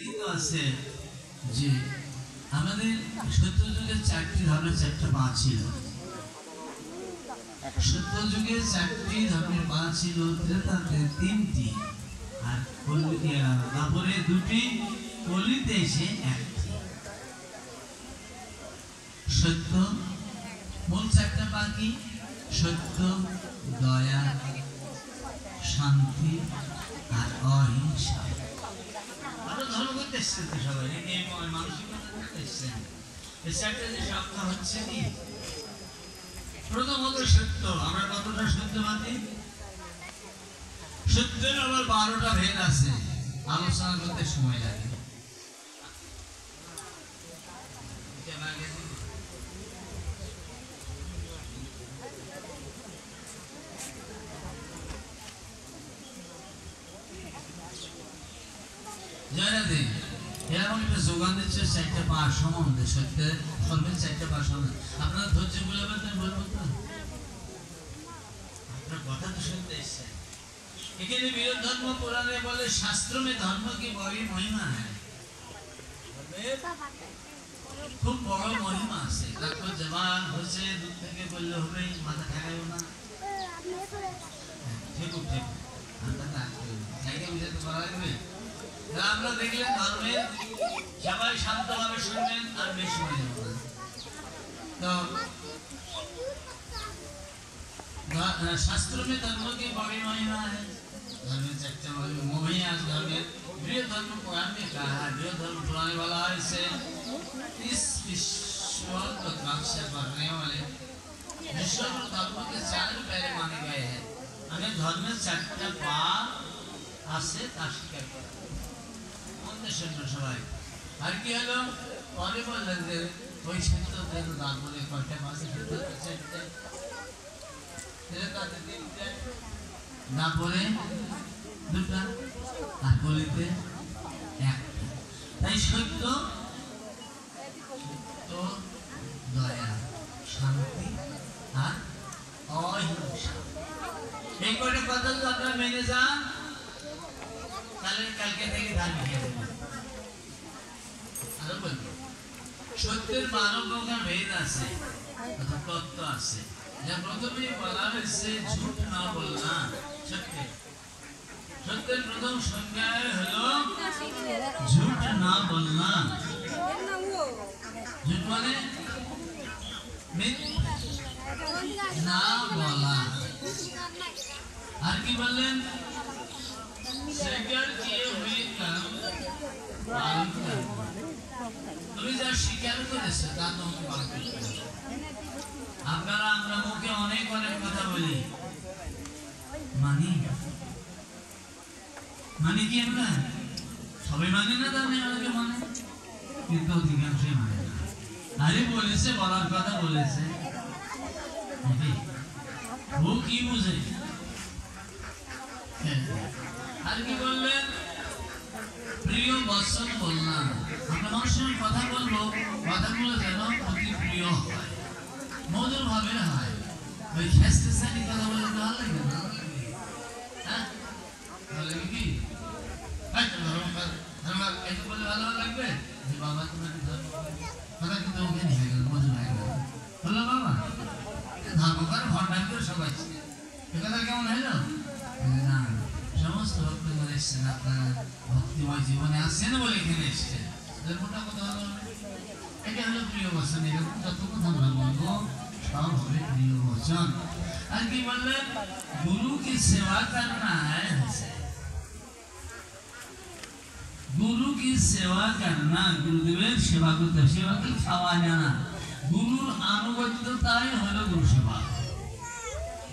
লিখিত আছে যে আমাদের সত্য যুগে চারটি ধর্মের চারটা পা ছিল। সত্য যুগে চারটি ধর্মের পা ছিল, ত্রেতাতে তিনটি, আর তারপরে দুটি, কলিতে এসে একটি। সত্য মূল চারটা পা কি? সত্য, দয়া, শান্তি আর অহিংসা। আমরা ধর্ম করতে এসছেন তো সবাই, মানসিকতা করতে এসছেন। এই চারটা যে সংখ্যা হচ্ছে কি? প্রথমত সত্য। আমরা কতটা সত্য মানি? সত্যের আবার 12টা ভেদ আছে, আলোচনা করতে সময় লাগে। জয়রাধে, এরকম একটা যোগান দিচ্ছে চারটা পা সম্বন্ধে, সত্যের ধর্মের চারটা পা সম্বন্ধে। আপনারা ধৈর্য বলাবেন, বলবো তো আপনার কথা তো শুনতে এসছেন। এখানে বিরোধ ধর্ম পুরাণে বলে শাস্ত্র মে ধর্ম কি বড় মহিমা হয়, খুব বড় মহিমা আছে। তারপর জবান হচ্ছে দূর থেকে বললে হবে, মাথা ঠেকাইও না। ঠিক ঠিক জায়গা বুঝাতে পারা লাগবে। আমরা দেখলেন ধর্মের সবাই শান্তভাবে শুনবেন আর বেশি মনে হবে তো। शास्त्रों में धर्मों की बड़ी महिमा है। धर्म चर्चा महिमा धर्म गृह धर्म पुराण में कहा है। गृह धर्म पुराने वाला है इसे इस विश्व को ध्वंस करने वाले विश्व धर्म के 4 पैरे माने गए हैं। हमें धर्म में 4टा पा आसे स्वीकार करा আমাদের শূন্য সবাই। আর কি হলো পরে বললেন যে ওই সত্য তারপরে কয়টা মাসে চারটে, তারপরে 2টা, আর কলিতে 1টা। তাই সত্য, দয়া, শান্তি আর অহিংসা, এই কয়টা কথা যদি আপনারা মেনে যান তাহলে কালকে থেকে ধান খেয়ে দেবেন। আরো বলবো, সত্যের 12 প্রকার ভেদ আছে, তত্ত্ব আছে। প্রথমে বলা হয়েছে ঝুট না বলনা। সত্যের প্রথম সংজ্ঞা হলো ঝুট না বলনা। ঝুট মানে না বলা। আর কি বললেন? স্বীকার কিए हुए काम पालन करना। তুমি যা স্বীকার করেছো তা তোমাকে পালন করতে হবে। আপনারা আমরা মুখে অনেক অনেক কথা বলি, মানি মানি কি আমরা সবাই মানি না? তাহলে আমাকে মানে, কিন্তু অধিকাংশই মানে না। আরে বলেছে, বলার কথা বলেছে, ও কি বুঝে? আর কি বললেন? প্রিয় বচন বললাম। আমরা মানুষের কথা বলবো, কথাগুলো যেন অতি প্রিয় হয়, মধুর ভাবে হয়। ওই খেস্তে শ্রেণী কথা বলে ভালো লাগবে না? হ্যাঁ, ভালো লাগবে কি? বলে ভালো লাগবে যে বাবা তোমার কথা কিন্তু ওখানে হয়ে গেল, মধুর হয়ে গেল। বললো বাবা ধর্ম করে ভণ্ডামি করে সবাই, এ কথা কেমন হলো না? সমস্ত ভক্তগণ এসছেন, আপনারা ভক্তিময় জীবনে আসছেন বলে এখানে এসছেন। মোটা কথা হলো এটা হলো প্রিয় বচন। এরকম যত কথা আমরা বলবো সব হবে প্রিয় বচন। আর কি বললেন? गुरु की सेवा करना है, गुरु की सेवा करना, गुरुदेवेर सेवा करते, सेवा की खावा जाना। गुरुर आनुगत्यताই হলো গুরু সেবা।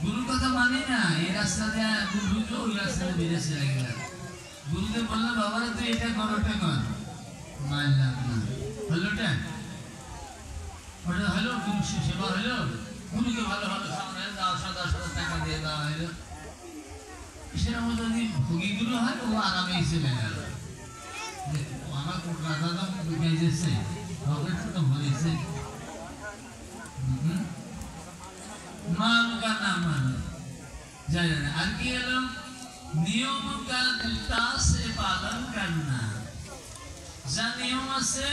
गुरु কথা মানে না এই রাস্তা দিয়ে গুরু তো ওই রাস্তা দিয়ে বেরিয়ে চলে গেল। গুরুদেব বললো বাবারা তুই এটা কর, ওটা কর, মানলাম না। হলোটা ওটা হলো গুরু সেবা হলো। গুরুকে ভালো ভালো সামনে দাও, 10,000 টাকা দিয়ে দেওয়া হলো। সেরকম যদি ভোগীগুলো হয় ও আরামে চলে গেল। আমার দাদা তো ঢুকে যেছে, পকেটটা তো ভরেছে। मान का नाम मानो जाए। और की नियम का दृढ़ता से पालन करना। যা নিয়ম আছে